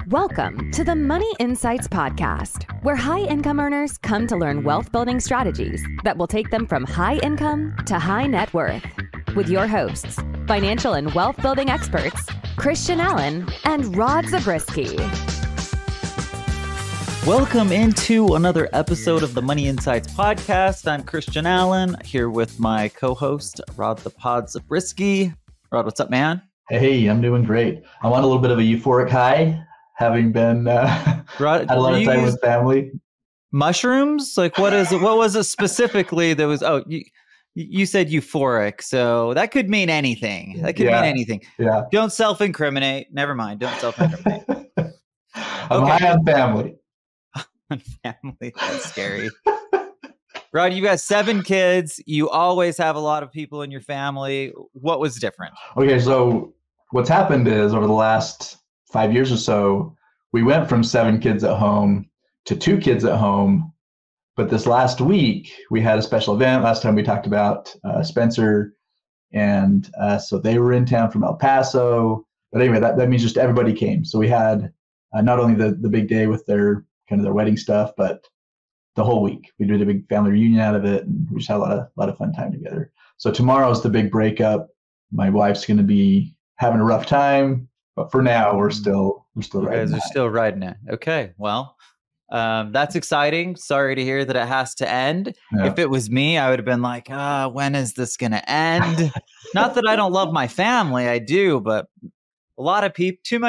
Welcome to the Money Insights Podcast, where high-income earners come to learn wealth-building strategies that will take them from high income to high net worth. With your hosts, financial and wealth-building experts, Christian Allen and Rod Zabriskie. Welcome into another episode of the Money Insights Podcast. I'm Christian Allen, here with my co-host, Rod the Pod Zabriskie. Rod, what's up, man? Hey, I'm doing great. I'm on a little bit of a euphoric high, having been Rod, had a lot of time with family. Mushrooms? Like, what is it? What was it specifically that was? Oh, you said euphoric, so that could mean anything. That could mean anything. Yeah. Don't self-incriminate. Never mind. Don't self-incriminate. I'm high on family. On family. That's scary. Rod, you got 7 kids. You always have a lot of people in your family. What was different? Okay, so what's happened is over the last 5 years or so, we went from 7 kids at home to 2 kids at home. But this last week, we had a special event. Last time we talked about Spencer. And so they were in town from El Paso. But anyway, that means just everybody came. So we had not only the big day with their wedding stuff, but the whole week. We did a big family reunion out of it, and we just had a lot of fun time together. So tomorrow's the big breakup. My wife's going to be having a rough time, but for now we're still riding. You guys are still riding it. Okay, well, that's exciting. Sorry to hear that it has to end. Yeah. If it was me, I would have been like, when is this going to end? Not that I don't love my family, I do, but a lot of people, too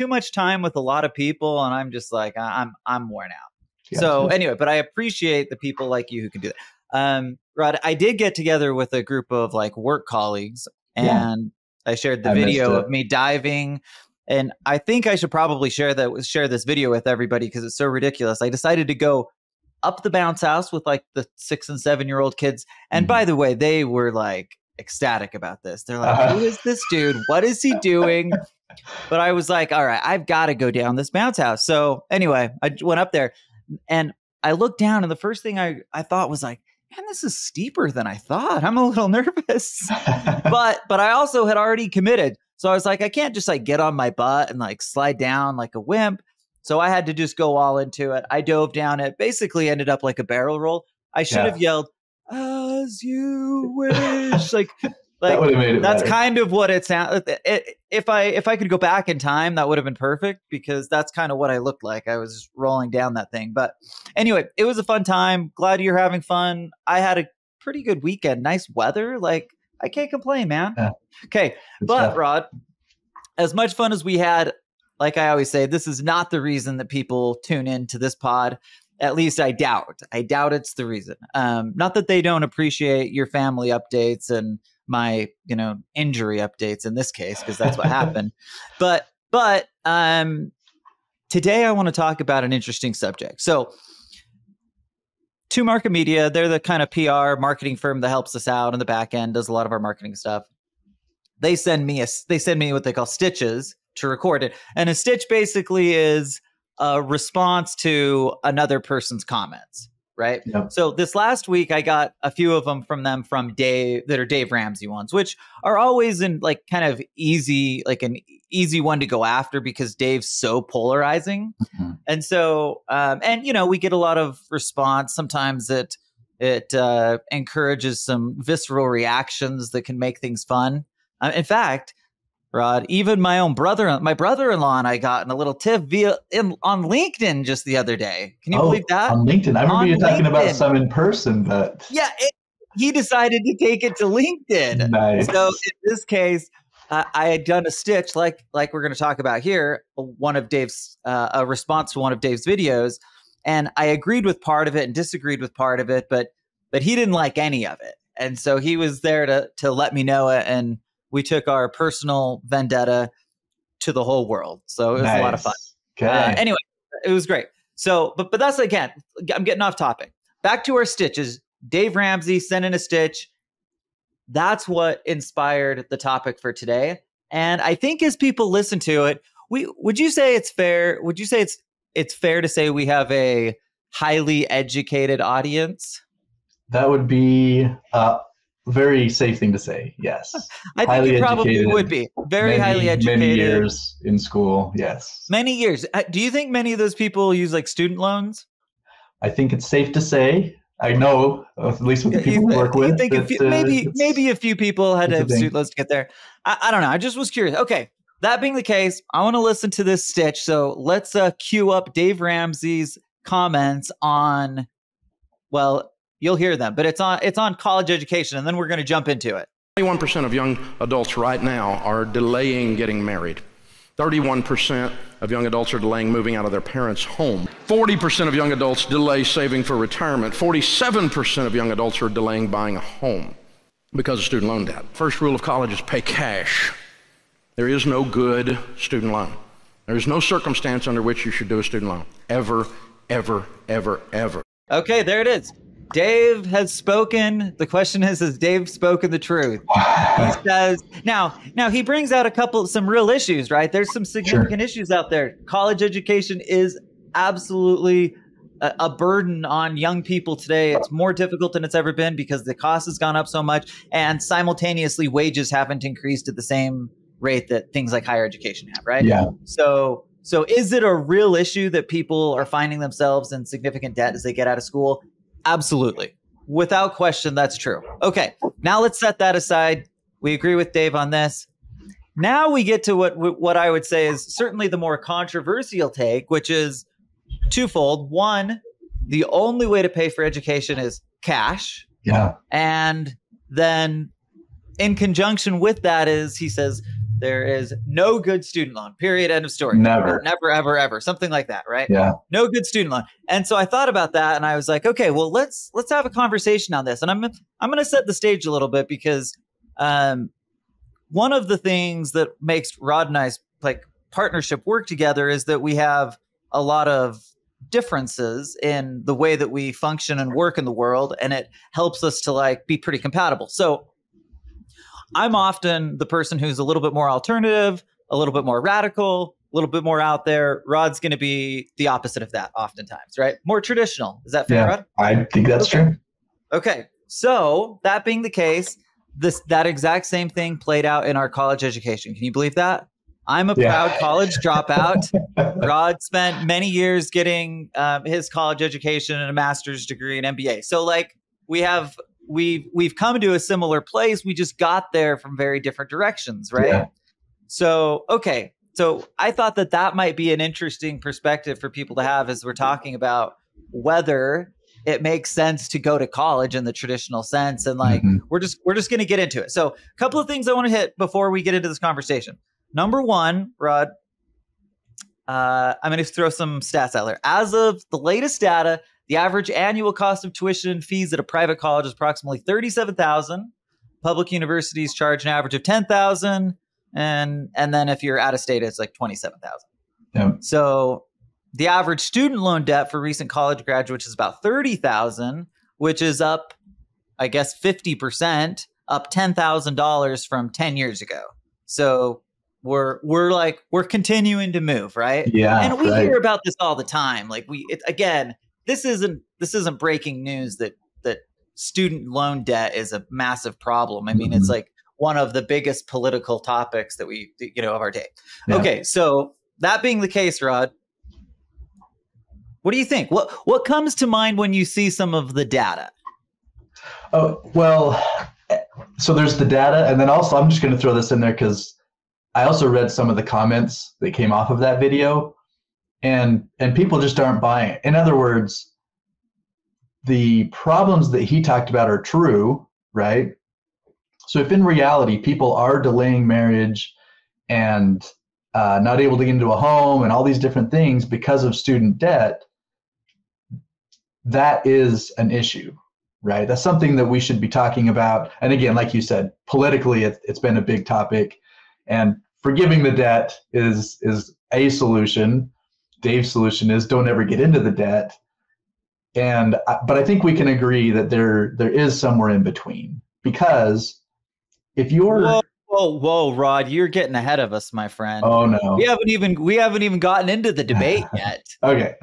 much time with a lot of people, and I'm just like, I'm worn out. Yeah, so anyway, but I appreciate the people like you who can do that. Rod, I did get together with a group of work colleagues, and I shared the video of me diving. And I think I should probably share this video with everybody because it's so ridiculous. I decided to go up the bounce house with the 6 and 7-year-old kids. And by the way, they were ecstatic about this. They're like, who is this dude? What is he doing? But I was like, all right, I've got to go down this bounce house. So anyway, I went up there. And I looked down, and the first thing I thought was man, this is steeper than I thought. I'm a little nervous. but I also had already committed. So I was like, I can't just get on my butt and slide down like a wimp. So I had to just go all into it. I dove down it, basically ended up like a barrel roll. I should have yelled, as you wish. That would have made it that's better. kind of what it sounded. If I could go back in time, that would have been perfect because that's kind of what I looked like. I was rolling down that thing. But anyway, it was a fun time. Glad you're having fun. I had a pretty good weekend. Nice weather. I can't complain, man. Yeah. Okay. But Rod, as much fun as we had, like I always say, this is not the reason that people tune into this pod. At least I doubt. I doubt it's the reason. Not that they don't appreciate your family updates and my injury updates in this case, because that's what happened. But today I want to talk about an interesting subject. So To Market Media, they're the kind of PR marketing firm that helps us out on the back end, does a lot of our marketing stuff. They send me what they call stitches to record it. And a stitch basically is a response to another person's comments. Right. Yep. So this last week, I got a few of them from Dave that are Dave Ramsey ones, which are always in kind of easy, an easy one to go after because Dave's so polarizing. Mm-hmm. And so we get a lot of response. Sometimes it encourages some visceral reactions that can make things fun. In fact, Rod, even my brother-in-law and I got in a little tiff on LinkedIn just the other day. Can you believe that? On LinkedIn. I remember you talking about some in person, but yeah, he decided to take it to LinkedIn. Nice. So in this case, I had done a stitch like we're going to talk about here, a response to one of Dave's videos, and I agreed with part of it and disagreed with part of it, but he didn't like any of it, and so he was there to let me know it, and we took our personal vendetta to the whole world. So it was a lot of fun. Okay. Anyway, it was great. So, but that's again, I'm getting off topic. Back to our stitches. Dave Ramsey sent in a stitch. That's what inspired the topic for today. And I think as people listen to it, would you say it's fair? Would you say it's fair to say we have a highly educated audience? That would be very safe thing to say. Yes. I think it probably would be very highly educated. Many years in school. Yes. Many years. Do you think many of those people use like student loans? I think it's safe to say. I know, at least with the people we work with. Think maybe a few people had to have student loans to get there. I don't know. I just was curious. Okay. That being the case, I want to listen to this stitch. So let's cue up Dave Ramsey's comments on, well, you'll hear them, but it's on college education, and then we're going to jump into it. 21% of young adults right now are delaying getting married. 31% of young adults are delaying moving out of their parents' home. 40% of young adults delay saving for retirement. 47% of young adults are delaying buying a home because of student loan debt. First rule of college is pay cash. There is no good student loan. There is no circumstance under which you should do a student loan. Ever, ever, ever, ever. Okay, there it is. Dave has spoken. The question is, has Dave spoken the truth? He says, now he brings out some real issues, right? There's some significant issues out there. College education is absolutely a burden on young people today. It's more difficult than it's ever been because the cost has gone up so much, and simultaneously wages haven't increased at the same rate that things like higher education have, right? Yeah. So is it a real issue that people are finding themselves in significant debt as they get out of school? Absolutely. Without question, that's true. Okay, now let's set that aside. We agree with Dave on this. Now we get to what I would say is certainly the more controversial take, which is twofold. One, the only way to pay for education is cash. Yeah. And then in conjunction with that is, he says, there is no good student loan, period, end of story. Never, ever, ever. Something like that, right? Yeah. No good student loan. And so I thought about that and I was like, okay, well, let's have a conversation on this. And I'm going to set the stage a little bit because one of the things that makes Rod and I's like partnership work together is that we have a lot of differences in the way that we function and work in the world, and it helps us to like be pretty compatible. So I'm often the person who's a little bit more alternative, a little bit more radical, a little bit more out there. Rod's going to be the opposite of that oftentimes, right? More traditional. Is that fair, Rod? I think that's true. Okay. So that being the case, that exact same thing played out in our college education. Can you believe that? I'm a proud college dropout. Rod spent many years getting his college education and a master's degree and MBA. So like we've come to a similar place. We just got there from very different directions, right? Yeah. So, okay. So I thought that might be an interesting perspective for people to have as we're talking about whether it makes sense to go to college in the traditional sense. And like, we're just going to get into it. So a couple of things I want to hit before we get into this conversation. Number one, Rod, I'm going to throw some stats out there. As of the latest data, the average annual cost of tuition and fees at a private college is approximately $37,000. Public universities charge an average of $10,000, and then if you're out of state, it's like $27,000. Yeah. So the average student loan debt for recent college graduates is about $30,000, which is up, I guess, 50%, up $10,000 from 10 years ago. So we're continuing to move, right? Yeah. And we hear about this all the time. Like this isn't breaking news that student loan debt is a massive problem. I mean, it's like one of the biggest political topics that we, of our day. Yeah. Okay. So that being the case, Rod, what do you think? What comes to mind when you see some of the data? Oh, well, so there's the data. And then also I'm just going to throw this in there because I also read some of the comments that came off of that video, and people just aren't buying it. In other words, the problems that he talked about are true, right? So if in reality people are delaying marriage and not able to get into a home and all these different things because of student debt, that is an issue, right? That's something that we should be talking about. And again, like you said, politically, it's been a big topic. And forgiving the debt is a solution. Dave's solution is don't ever get into the debt. But I think we can agree that there is somewhere in between, because if you're whoa, Rod, you're getting ahead of us, my friend. Oh no, we haven't even gotten into the debate yet. Okay,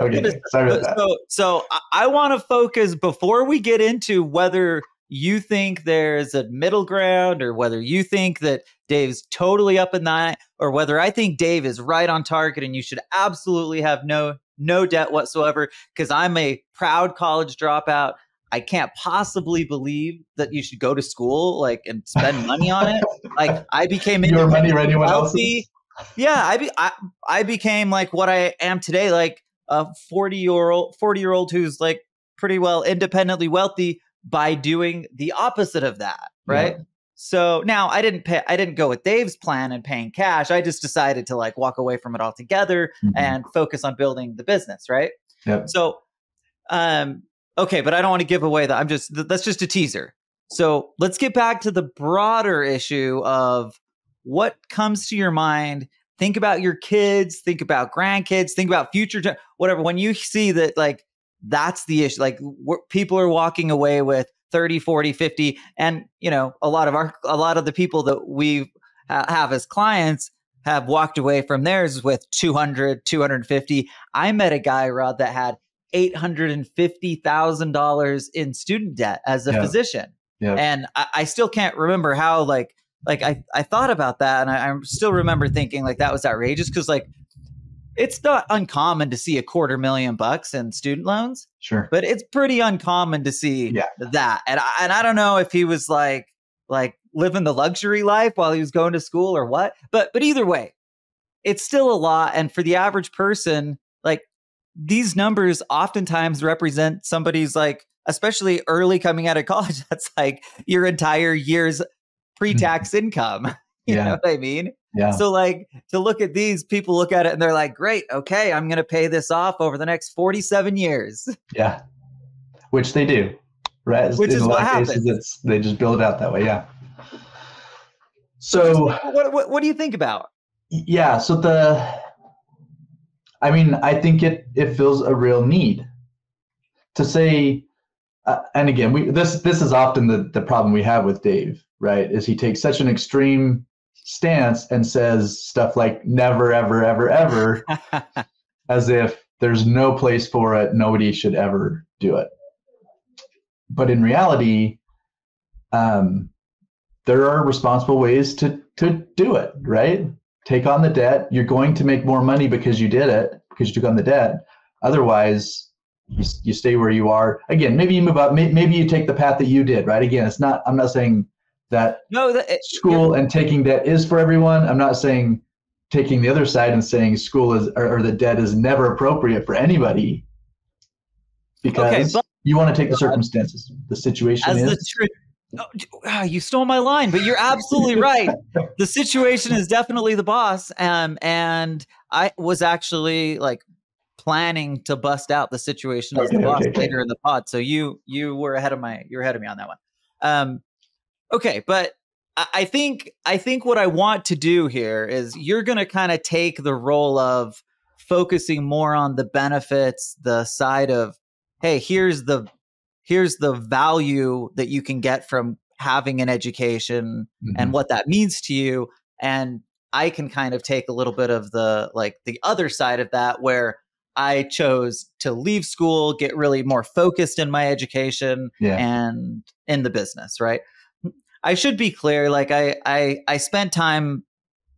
sorry about that. So I want to focus before we get into whether you think there's a middle ground, or whether you think that Dave's totally up in that, or whether I think Dave is right on target and you should absolutely have no debt whatsoever, because I'm a proud college dropout. I can't possibly believe that you should go to school like and spend money on it. Like I became your money or anyone else's. Yeah, I became like what I am today, like a 40-year-old who's like pretty well independently wealthy by doing the opposite of that, right? Yeah. So now I didn't go with Dave's plan and paying cash. I just decided to like walk away from it altogether and focus on building the business, right? Yep. So okay, but I don't want to give away that's just a teaser. So let's get back to the broader issue of what comes to your mind. Think about your kids, think about grandkids, think about future, whatever. When you see that, like, that's the issue, like people are walking away with 30, 40, 50. And, you know, a lot of the people that we have as clients have walked away from theirs with 200, 250. I met a guy, Rod, that had $850,000 in student debt as a physician. Yeah. And I still can't remember how, like I thought about that. And I still remember thinking like that was outrageous, because like it's not uncommon to see $250,000 in student loans. Sure. But it's pretty uncommon to see that. And I don't know if he was like living the luxury life while he was going to school or what, but either way, it's still a lot. And for the average person, like, these numbers oftentimes represent somebody's, like, especially early coming out of college, that's like your entire year's pre-tax income. You know what I mean? Yeah. So like, to look at these, people look at it and they're like, great, okay, I'm going to pay this off over the next 47 years. Yeah. Which they do, right? Which is what happens. They just build it out that way. Yeah. So what do you think about? Yeah. So I think it fills a real need to say, and again, this is often the problem we have with Dave, right? Is he takes such an extreme stance and says stuff like never, ever, ever, ever, as if there's no place for it. Nobody should ever do it. But in reality, there are responsible ways to do it, right? Take on the debt. You're going to make more money because you did it, because you took on the debt. Otherwise, you stay where you are. Again, maybe you move up. Maybe you take the path that you did, right? Again, I'm not saying that school and taking debt is for everyone. I'm not saying taking the other side and saying school is or the debt is never appropriate for anybody, because you want to take the circumstances. The situation is. You stole my line, but you're absolutely right. The situation is definitely the boss. And I was actually like planning to bust out the situation as the boss later in the pod. So you were ahead of me on that one. Okay. But I think what I want to do here is you're going to kind of take the role of focusing more on the benefits, the side of, hey, here's the value that you can get from having an education and what that means to you. And I can kind of take a little bit of the other side of that, where I chose to leave school, get really more focused in my education and in the business, right? I should be clear. Like I spent time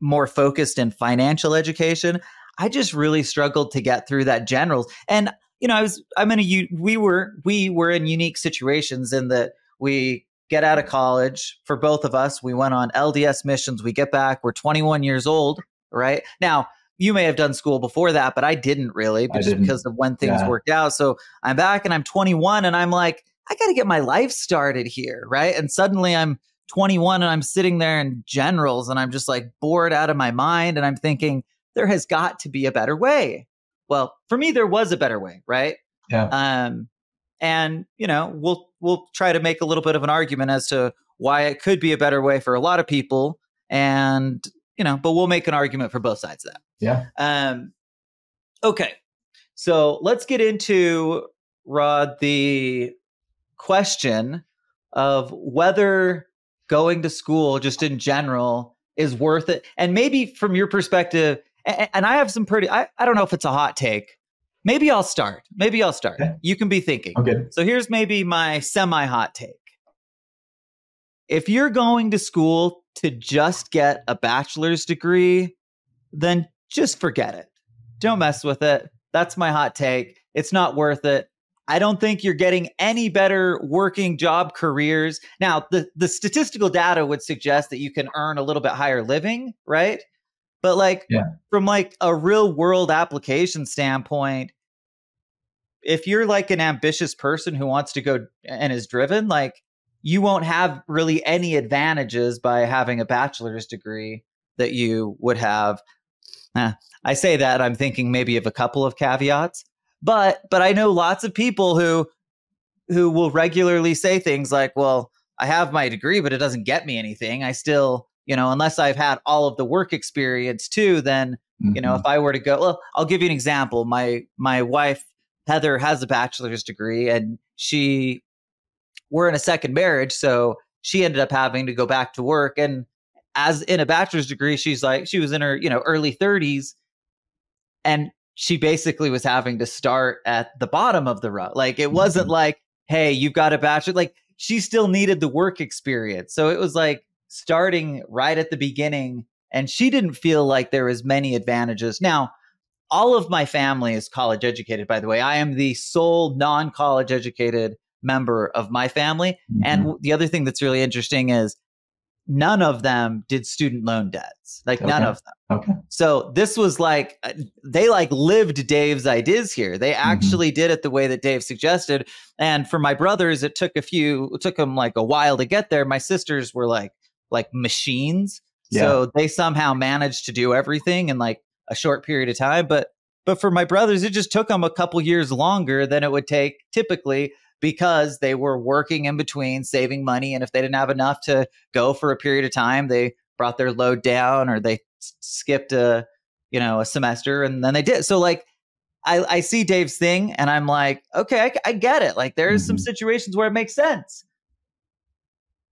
more focused in financial education. I just really struggled to get through that generals. And you know, we were in unique situations in that we get out of college. For both of us, we went on LDS missions. We get back, we're 21 years old, right? Now, you may have done school before that, but I didn't really, because of when things worked out. So I'm back and I'm 21 and I'm like, I got to get my life started here, right? And suddenly I'm 21 and I'm sitting there in generals and I'm just like bored out of my mind. And I'm thinking, there has got to be a better way. Well, for me, there was a better way, right? Yeah. And you know, we'll try to make a little bit of an argument as to why it could be a better way for a lot of people, and you know, but we'll make an argument for both sides of that. Yeah. Okay, so let's get into, Rod, the question of whether going to school, just in general, is worth it, and maybe from your perspective. And I have some I don't know if it's a hot take. Maybe I'll start. Okay. You can be thinking. Okay. So here's maybe my semi-hot take. if you're going to school to just get a bachelor's degree, then just forget it. Don't mess with it. That's my hot take. It's not worth it. I don't think you're getting any better working job careers. Now, the statistical data would suggest that you can earn a little bit higher living, right? But like from like a real world application standpoint, if you're like an ambitious person who wants to go and is driven, like you won't have really any advantages by having a bachelor's degree that you would have. I say that I'm thinking maybe of a couple of caveats. But I know lots of people who will regularly say things like, well, I have my degree, but it doesn't get me anything. I still, unless I've had all of the work experience too, then, if I were to go, well, I'll give you an example. My wife, Heather, has a bachelor's degree and we're in a second marriage. So she ended up having to go back to work. And as in a bachelor's degree, she was in her, early 30s. And she basically was having to start at the bottom of the rung. Like it wasn't like, hey, you've got a bachelor. Like she still needed the work experience. So it was like starting right at the beginning. And she didn't feel like there was many advantages. Now, all of my family is college educated, by the way. I am the sole non-college educated member of my family. And the other thing that's really interesting is none of them did student loan debts, like none of them. Okay. So this was like, they like lived Dave's ideas here. They actually did it the way that Dave suggested. And for my brothers, it took them like a while to get there. My sisters were like machines. Yeah. So they somehow managed to do everything in like a short period of time. But for my brothers, it just took them a couple years longer than it would take typically, because they were working in between, saving money. And if they didn't have enough to go for a period of time, they brought their load down or they skipped a semester and then they did. So like, I see Dave's thing and I'm like, okay, I get it. Like there's some situations where it makes sense.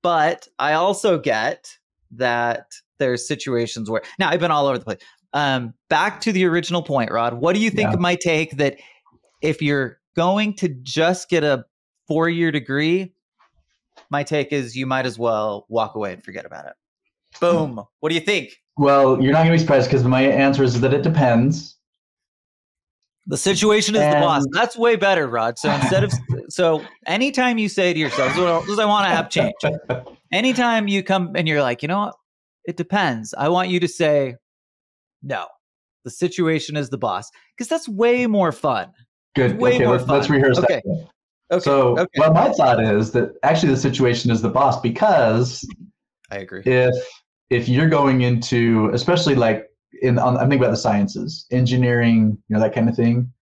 But I also get that there's situations where, now I've been all over the place. Back to the original point, Rod, what do you think of my take that if you're going to just get a 4-year degree, my take is you might as well walk away and forget about it. Boom. What do you think? Well, you're not going to be surprised because my answer is that it depends. The situation is the boss. That's way better, Rod. So so anytime you say to yourself, this is what I want to have change. Anytime you come and you're like, you know what? It depends. I want you to say, no, the situation is the boss, because that's way more fun. Good. Way more fun. Let's rehearse that. Okay. So, well, my thought is that actually the situation is the boss, because I agree. If you're going into, especially like I'm thinking about the sciences, engineering, that kind of thing,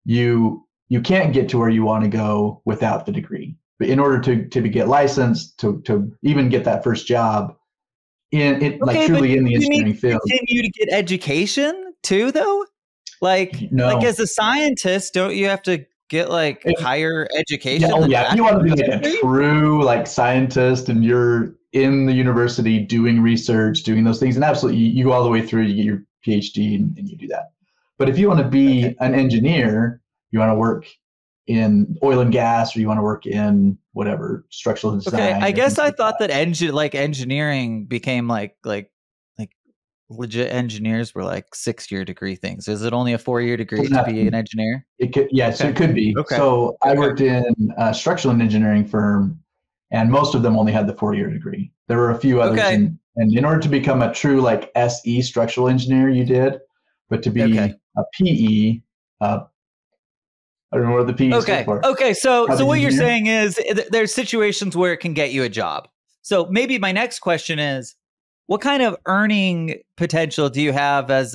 you can't get to where you want to go without the degree. But in order to get licensed, to even get that first job truly in the engineering field, continue to get education too, though. Like as a scientist, don't you have to get like higher education? Yeah, if you want to be like a true like scientist and you're in the university doing research, doing those things, and absolutely you go all the way through, you get your PhD and you do that. But if you want to be an engineer, you want to work in oil and gas, or you want to work in whatever structural design. Okay, I guess I thought that engineering became like legit engineers were like 6-year degree things. Is it only a 4-year degree to be an engineer? It could, so it could be. Okay. So I worked in a structural engineering firm, and most of them only had the 4-year degree. There were a few others, and in order to become a true like SE structural engineer, you did, but to be a PE, I don't know what the PE stands for. Okay, so what you're saying is there's situations where it can get you a job. So maybe my next question is, what kind of earning potential do you have as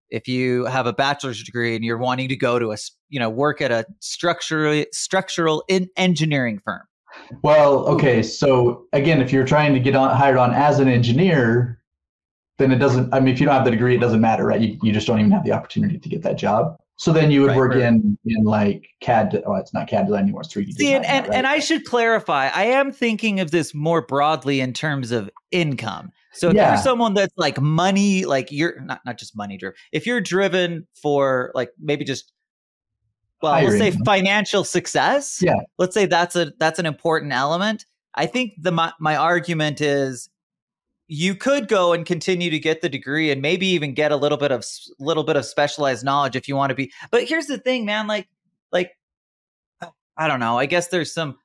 if you have a bachelor's degree and you're wanting to go to work at a structural engineering firm? Well, okay. So again, if you're trying to get hired on as an engineer, then it doesn't. I mean, if you don't have the degree, it doesn't matter, right? You just don't even have the opportunity to get that job. So then you would work in like CAD. Oh, it's not CAD design anymore. It's 3D design. And I should clarify, I am thinking of this more broadly in terms of income. So if you're someone that's like money, like you're not just money driven. If you're driven for like maybe just, let's say financial success. Yeah. Let's say that's an important element. I think my argument is you could go and continue to get the degree and maybe even get a little bit of specialized knowledge if you want to be. But here's the thing, man, like I don't know. I guess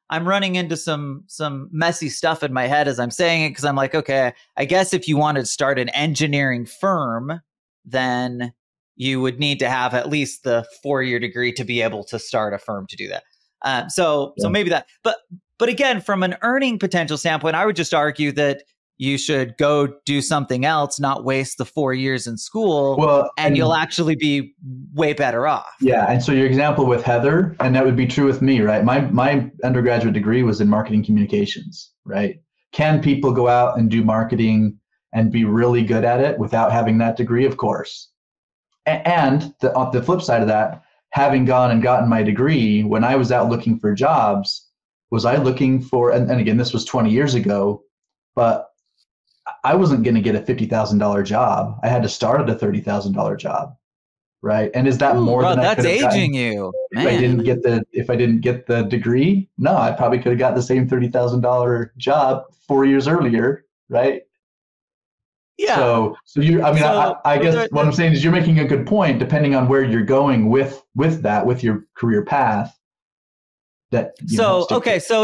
I'm running into some messy stuff in my head as I'm saying it, because I'm like, okay, I guess if you wanted to start an engineering firm, then you would need to have at least the 4-year degree to be able to start a firm to do that. So maybe that, but again, from an earning potential standpoint, I would just argue that you should go do something else, not waste the 4 years in school, and you'll actually be way better off. Yeah. And so your example with Heather, and that would be true with me, right? My undergraduate degree was in marketing communications, right? Can people go out and do marketing and be really good at it without having that degree? Of course. And on the flip side of that, having gone and gotten my degree, when I was out looking for jobs, was I looking for, and again, this was 20 years ago, but I wasn't going to get a $50,000 job. I had to start at a $30,000 job, right? And is that more than I could have gotten? That's aging you, man. If I didn't get the degree? No, I probably could have got the same $30,000 job 4 years earlier, right? Yeah. So I guess what I'm saying is you're making a good point. Depending on where you're going with your career path. So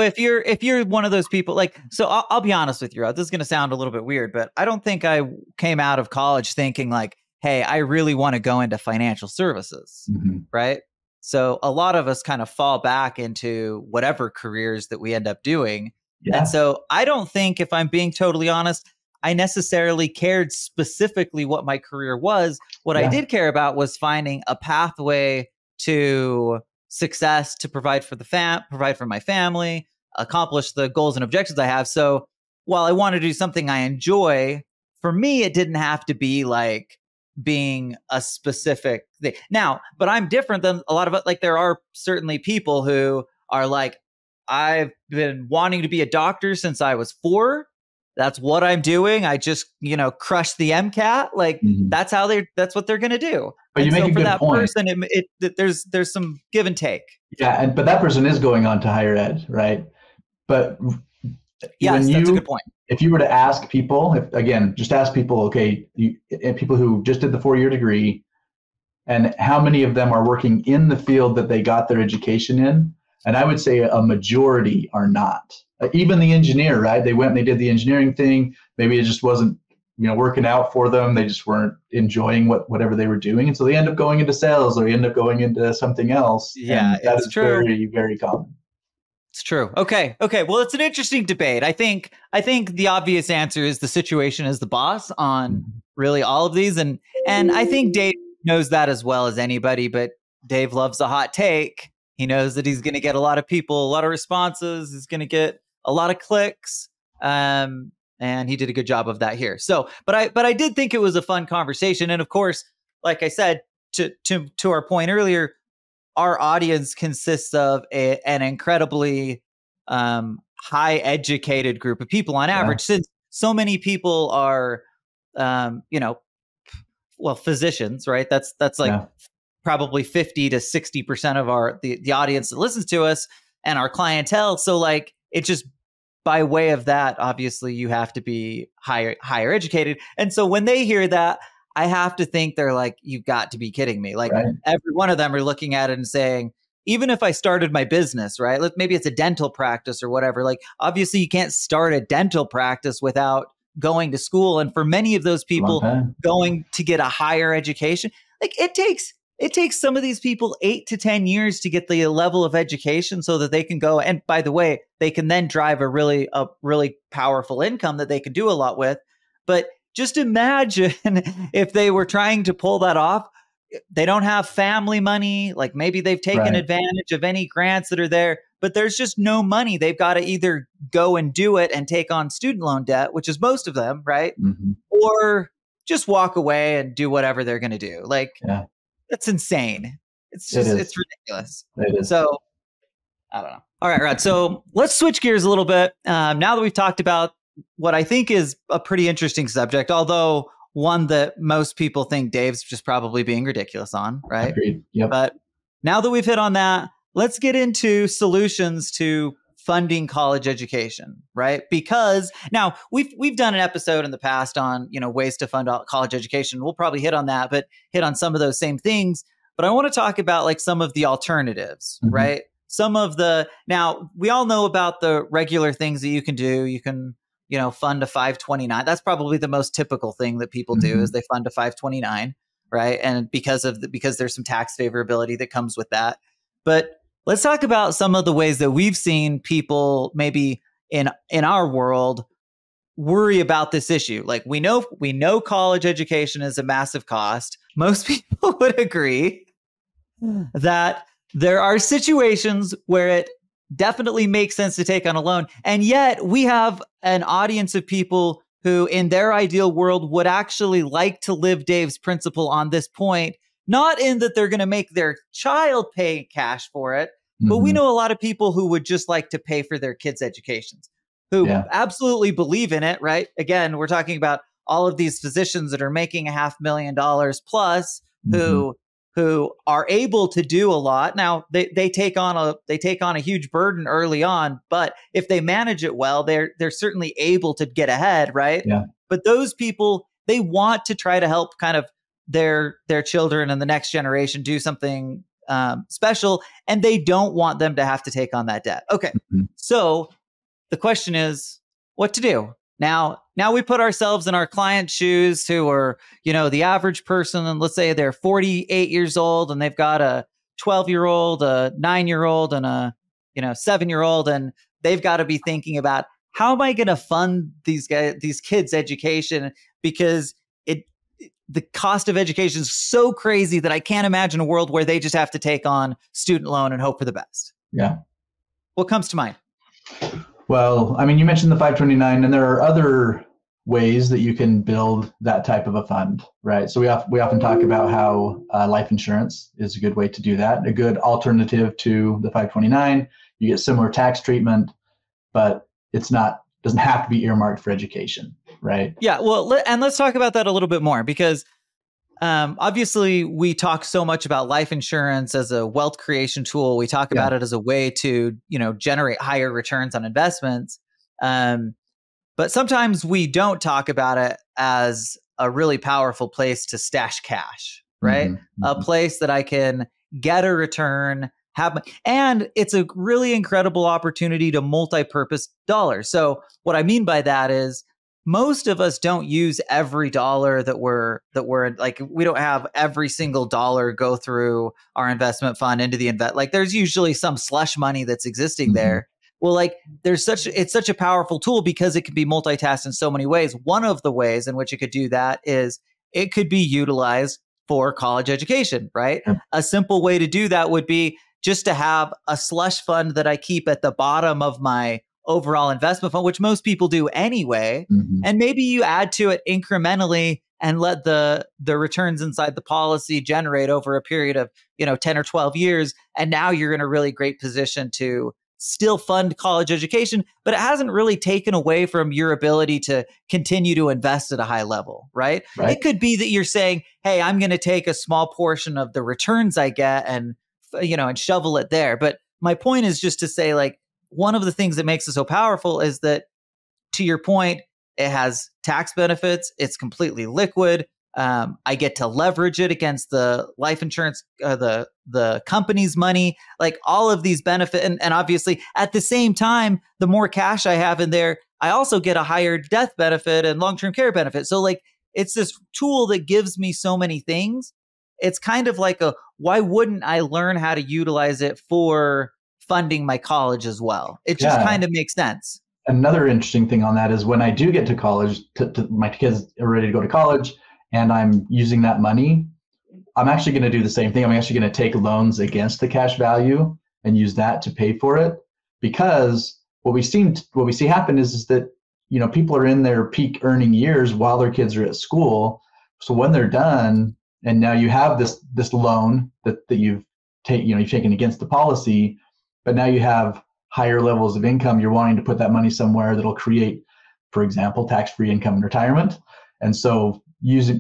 if you're one of those people, like, so I'll be honest with you, Rod, this is going to sound a little bit weird, but I don't think I came out of college thinking like, hey, I really want to go into financial services, right? So a lot of us kind of fall back into whatever careers that we end up doing. Yeah. And so I don't think, if I'm being totally honest, I necessarily cared specifically what my career was. What I did care about was finding a pathway to success, to provide for my family, accomplish the goals and objectives I have. So while I want to do something I enjoy, for me, it didn't have to be like being a specific thing. Now, but I'm different than a lot of it. Like, there are certainly people who are like, I've been wanting to be a doctor since I was 4. That's what I'm doing. I just, crush the MCAT. Like, that's what they're going to do. But you make a good point. Person, there's some give and take. Yeah. But that person is going on to higher ed, right? But yes, that's a good point. If you were to ask people, just ask people, okay, people who just did the 4-year degree, and how many of them are working in the field that they got their education in? And I would say a majority are not. Even the engineer, right? They went and they did the engineering thing. Maybe it just wasn't, working out for them. They just weren't enjoying whatever they were doing. And so they end up going into sales, or they end up going into something else. Yeah, and that is true. Very, very common. It's true. Okay. Well, it's an interesting debate. I think the obvious answer is the situation is the boss on really all of these. And I think Dave knows that as well as anybody, but Dave loves a hot take. He knows that he's going to get a lot of people, a lot of responses. He's going to get a lot of clicks. And he did a good job of that here. So, but I did think it was a fun conversation. And of course, like I said, to our point earlier, our audience consists of an incredibly high educated group of people on average, since so many people are, physicians, right? That's like probably 50 to 60% of the audience that listens to us and our clientele. So like, it just, by way of that, obviously you have to be higher educated. And so when they hear that, I have to think they're like, you've got to be kidding me. Like, every one of them are looking at it and saying, even if I started my business, right? Maybe it's a dental practice or whatever. Like, obviously you can't start a dental practice without going to school. And for many of those people going to get a higher education, like it takes some of these people 8 to 10 years to get the level of education so that they can go. And by the way, they can then drive a really powerful income that they can do a lot with. But just imagine if they were trying to pull that off. They don't have family money. Like, maybe they've taken advantage of any grants that are there, but there's just no money. They've got to either go and do it and take on student loan debt, which is most of them, right? Or just walk away and do whatever they're going to do. Like, that's insane. It's ridiculous. It is. So I don't know. All right, Rod. So let's switch gears a little bit. Now that we've talked about what I think is a pretty interesting subject, although one that most people think Dave's just probably being ridiculous on, right? Agreed. Yep. But now that we've hit on that, let's get into solutions to funding college education, right? Because now we've done an episode in the past on, ways to fund college education. We'll probably hit on that, but hit on some of those same things. But I want to talk about like some of the alternatives, right? Now we all know about the regular things that you can do. You can, fund a 529. That's probably the most typical thing that people do is they fund a 529, right? And because there's some tax favorability that comes with that. But let's talk about some of the ways that we've seen people maybe in our world worry about this issue. Like we know college education is a massive cost. Most people would agree that there are situations where it definitely makes sense to take on a loan. And yet we have an audience of people who in their ideal world would actually like to live Dave's principle on this point, not in that they're going to make their child pay cash for it, but we know a lot of people who would just like to pay for their kids' educations, who absolutely believe in it, right? Again, we're talking about all of these physicians that are making $500,000 plus who are able to do a lot. Now they take on a huge burden early on, but if they manage it well, they're certainly able to get ahead, right? Yeah. But those people, they want to try to help kind of their children and the next generation do something special, and they don't want them to have to take on that debt. Okay. So the question is what to do. Now we put ourselves in our client's shoes who are, the average person, and let's say they're 48 years old and they've got a 12-year-old, a 9-year-old, and a 7-year-old, and they've got to be thinking about how am I going to fund these kids' education, because the cost of education is so crazy that I can't imagine a world where they just have to take on student loan and hope for the best. Yeah. What comes to mind? Well, I mean, you mentioned the 529, and there are other ways that you can build that type of a fund, right? So we often talk about how life insurance is a good way to do that, a good alternative to the 529. You get similar tax treatment, but doesn't have to be earmarked for education, right? Yeah, well, and let's talk about that a little bit more, because obviously we talk so much about life insurance as a wealth creation tool. We talk about it as a way to, generate higher returns on investments. But sometimes we don't talk about it as a really powerful place to stash cash, right? A place that I can get a return, and it's a really incredible opportunity to multi-purpose dollars. So what I mean by that is most of us don't use every dollar that we're like, we don't have every single dollar go through our investment fund into the like there's usually some slush money that's existing there. Well, like it's such a powerful tool because it can be multitasked in so many ways. One of the ways in which it could do that is it could be utilized for college education, right? A simple way to do that would be just to have a slush fund that I keep at the bottom of my overall investment fund, which most people do anyway. And maybe you add to it incrementally and let the returns inside the policy generate over a period of, 10 or 12 years. And now you're in a really great position to still fund college education, but it hasn't really taken away from your ability to continue to invest at a high level, right? It could be that you're saying, hey, I'm going to take a small portion of the returns I get and shovel it there. But my point is just to say, like, one of the things that makes it so powerful is that, to your point, it has tax benefits. It's completely liquid. I get to leverage it against the life insurance, the company's money, like all of these benefits. And obviously, at the same time, the more cash I have in there, I also get a higher death benefit and long-term care benefit. So like, it's this tool that gives me so many things. It's kind of like why wouldn't I learn how to utilize it for funding my college as well? It just kind of makes sense. Another interesting thing on that is when I do get to college, my kids are ready to go to college, and I'm using that money, I'm actually going to do the same thing. I'm actually going to take loans against the cash value and use that to pay for it. Because what we see happen is that, people are in their peak earning years while their kids are at school. So when they're done, and now you have this loan that you've taken against the policy, but now you have higher levels of income. You're wanting to put that money somewhere that'll create, for example, tax-free income in retirement. And so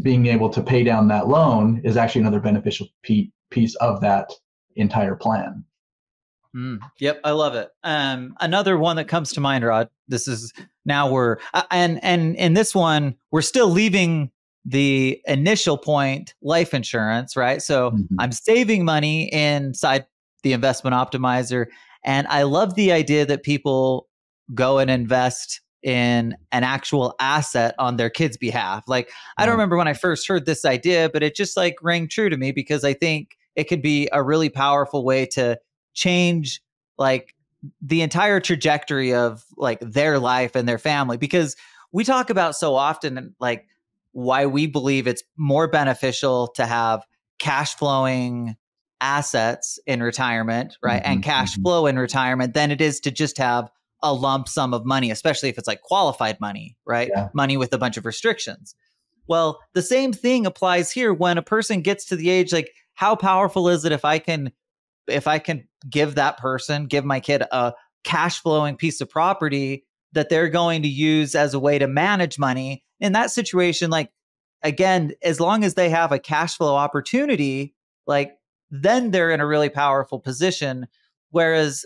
being able to pay down that loan is actually another beneficial piece of that entire plan. Yep, I love it. Another one that comes to mind, Rod. This is now we're and in this one we're still leaving the initial point, life insurance, right? So I'm saving money inside the investment optimizer, and I love the idea that people go and invest in an actual asset on their kids' behalf. Like, I don't remember when I first heard this idea, but it just like rang true to me because I think it could be a really powerful way to change like the entire trajectory of like their life and their family. Because we talk about so often like why we believe it's more beneficial to have cash flowing assets in retirement, right? And cash flow in retirement than it is to just have a lump sum of money, especially if it's like qualified money, right? Yeah. Money with a bunch of restrictions. Well, the same thing applies here when a person gets to the age, like how powerful is it if I can give my kid a cash flowing piece of property that they're going to use as a way to manage money in that situation? Like, again, as long as they have a cash flow opportunity, like then they're in a really powerful position. Whereas,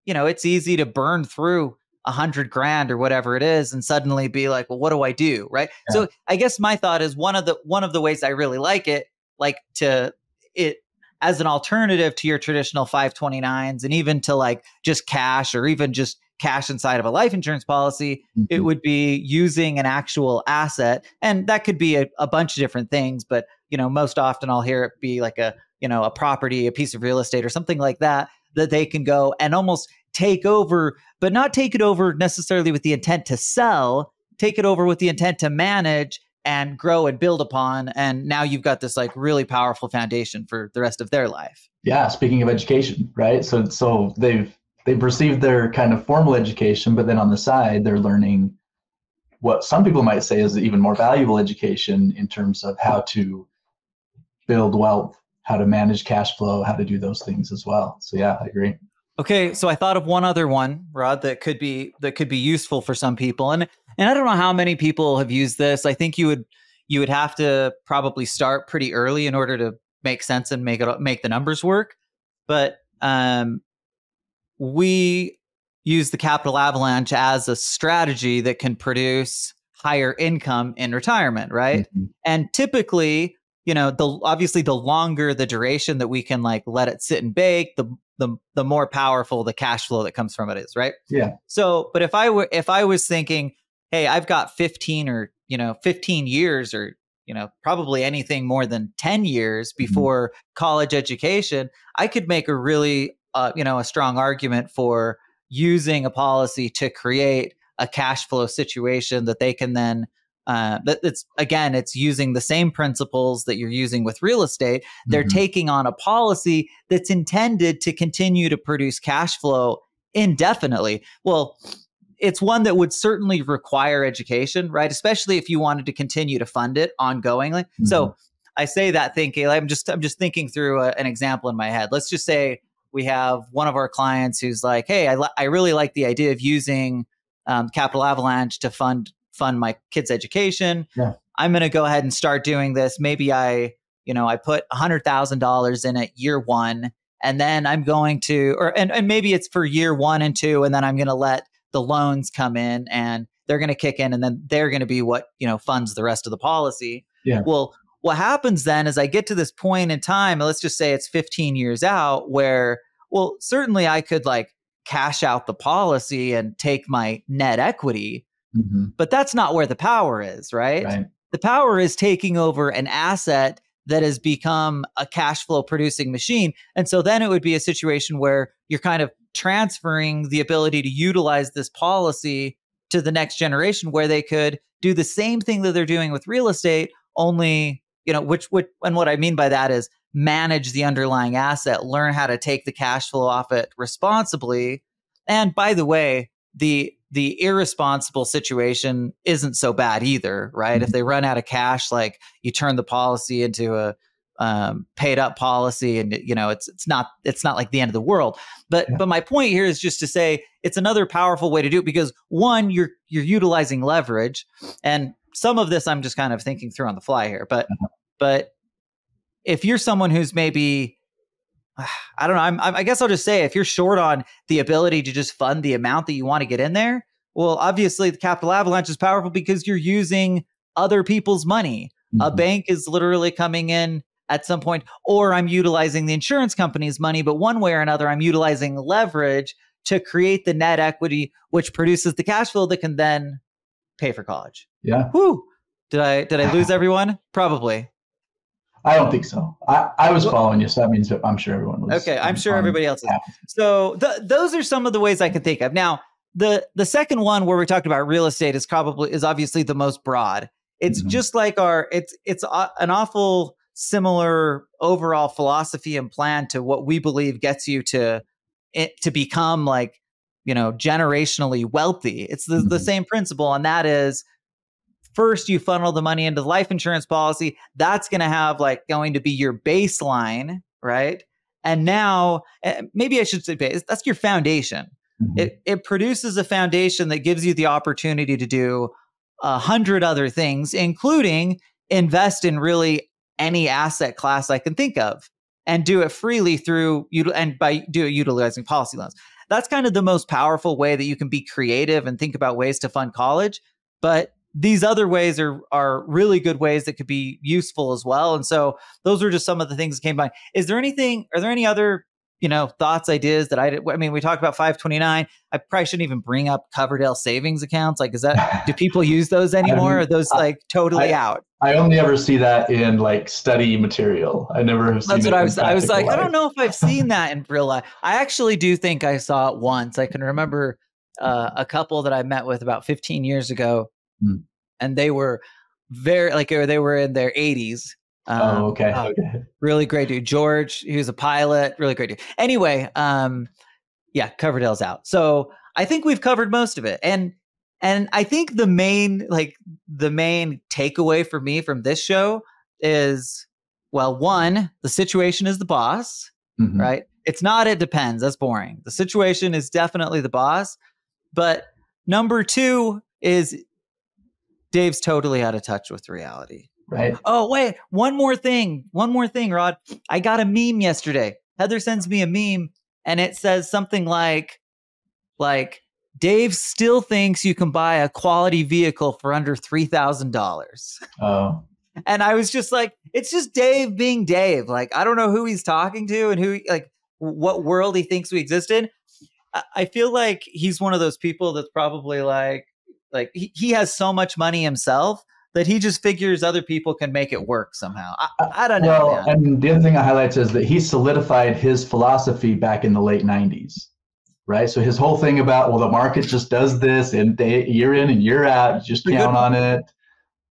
it's easy to burn through $100,000 or whatever it is and suddenly be like, well, what do I do? Right. Yeah. So I guess my thought is one of the ways I really like it, like to it as an alternative to your traditional 529s and even to like just cash or even just cash inside of a life insurance policy, it would be using an actual asset. And that could be a bunch of different things, but most often I'll hear it be like a property, a piece of real estate or something like that they can go and almost take over, but not take it over necessarily with the intent to sell, take it over with the intent to manage and grow and build upon. And now you've got this like really powerful foundation for the rest of their life. Yeah. Speaking of education, right? So they've received their kind of formal education, but then on the side, they're learning what some people might say is even more valuable education in terms of how to build wealth, how to manage cash flow, how to do those things as well. So yeah, I agree. Okay, so I thought of one other one, Rod, that could be useful for some people, and I don't know how many people have used this. I think you would have to probably start pretty early in order to make sense and make the numbers work. But we use the capital avalanche as a strategy that can produce higher income in retirement, right? And typically, obviously the longer the duration that we can like let it sit and bake, the more powerful the cash flow that comes from it is, right? Yeah. So, but if I was thinking, hey, I've got 15 years or, probably anything more than 10 years before college education, I could make a really, a strong argument for using a policy to create a cash flow situation that they can then it's using the same principles that you're using with real estate. They're taking on a policy that's intended to continue to produce cash flow indefinitely. Well, it's one that would certainly require education, right? Especially if you wanted to continue to fund it ongoingly. So I say that thinking, I'm just thinking through an example in my head. Let's just say we have one of our clients who's like, hey, I really like the idea of using capital avalanche to fund my kids' education. Yeah. I'm going to go ahead and start doing this. Maybe I put $100,000 in it year one, and then I'm going to, and maybe it's for year 1 and 2, and then I'm going to let the loans come in and they're going to kick in, and then they're going to be what, funds the rest of the policy. Yeah. Well, what happens then is I get to this point in time, let's just say it's 15 years out, where, well, certainly I could like cash out the policy and take my net equity. But that's not where the power is, right? The power is taking over an asset that has become a cash flow producing machine. And so then it would be a situation where you're kind of transferring the ability to utilize this policy to the next generation, where they could do the same thing that they're doing with real estate, only, and what I mean by that is manage the underlying asset, learn how to take the cash flow off it responsibly. And by the way, the irresponsible situation isn't so bad either, right? If they run out of cash, like you turn the policy into a paid up policy, and it's not like the end of the world. But my point here is just to say it's another powerful way to do it, because one, you're utilizing leverage, and some of this I'm just kind of thinking through on the fly here. But if you're someone who's maybe I don't know. I guess I'll just say, if you're short on the ability to just fund the amount that you want to get in there, well, obviously the capital avalanche is powerful because you're using other people's money. A bank is literally coming in at some point, or I'm utilizing the insurance company's money, but one way or another, I'm utilizing leverage to create the net equity, which produces the cash flow that can then pay for college. Yeah. Whew. Did I lose everyone? Probably. I don't think so. I was following you, so that means that I'm sure everyone was. Okay, I'm sure everybody else is. So those are some of the ways I can think of. Now, the second one where we talked about real estate is obviously the most broad. It's just like it's an awful similar overall philosophy and plan to what we believe gets you to become like, generationally wealthy. It's the same principle, and that is, first, you funnel the money into the life insurance policy. That's going to be your baseline, right? And now, maybe I should say that's your foundation. It produces a foundation that gives you the opportunity to do 100 other things, including invest in really any asset class I can think of, and do it freely utilizing policy loans. That's kind of the most powerful way that you can be creative and think about ways to fund college. But these other ways are really good ways that could be useful as well. And so those are just some of the things that came by. Are there any other, thoughts, ideas that we talked about 529. I probably shouldn't even bring up Coverdell savings accounts. Like, do people use those anymore? Or are those totally out? I only ever see that in study material. I never have seen it. That's what I was like, life. I don't know if I've seen that in real life. I actually do think I saw it once. I can remember a couple that I met with about 15 years ago. And they were they were in their 80s. Okay. Really great dude. George, he was a pilot, really great dude. Anyway, Coverdell's out. So I think we've covered most of it. And I think the main takeaway for me from this show is, well, one, the situation is the boss, right? It's not, it depends. That's boring. The situation is definitely the boss. But number two is, Dave's totally out of touch with reality. Right. Oh, wait, one more thing, Rod. I got a meme yesterday. Heather sends me a meme and it says something like Dave still thinks you can buy a quality vehicle for under $3,000. Oh. And I was just like, it's just Dave being Dave. Like, I don't know who he's talking to and what world he thinks we exist in. I feel like he's one of those people that's probably he has so much money himself that he just figures other people can make it work somehow. I don't know. Well, and the other thing I highlight is that he solidified his philosophy back in the late 90s, right? So his whole thing about, the market just does this and year in and year out, you just count on it,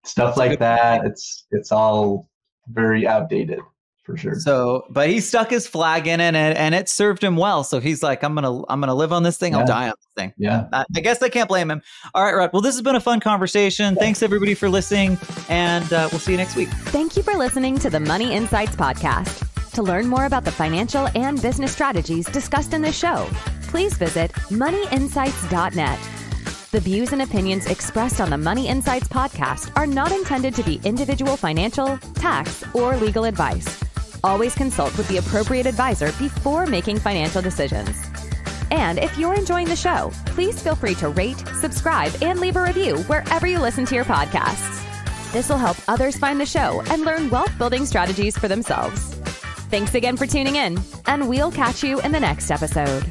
stuff like that. It's all very outdated. For sure. So, but he stuck his flag in it, and it served him well. So he's like, I'm gonna live on this thing. I'll die on this thing. Yeah. I guess I can't blame him. All right, Rod. Well, this has been a fun conversation. Thanks everybody for listening, and we'll see you next week. Thank you for listening to the Money Insights podcast. To learn more about the financial and business strategies discussed in this show, please visit moneyinsights.net. The views and opinions expressed on the Money Insights podcast are not intended to be individual financial, tax, or legal advice. Always consult with the appropriate advisor before making financial decisions. And if you're enjoying the show, please feel free to rate, subscribe, and leave a review wherever you listen to your podcasts. This will help others find the show and learn wealth-building strategies for themselves. Thanks again for tuning in, and we'll catch you in the next episode.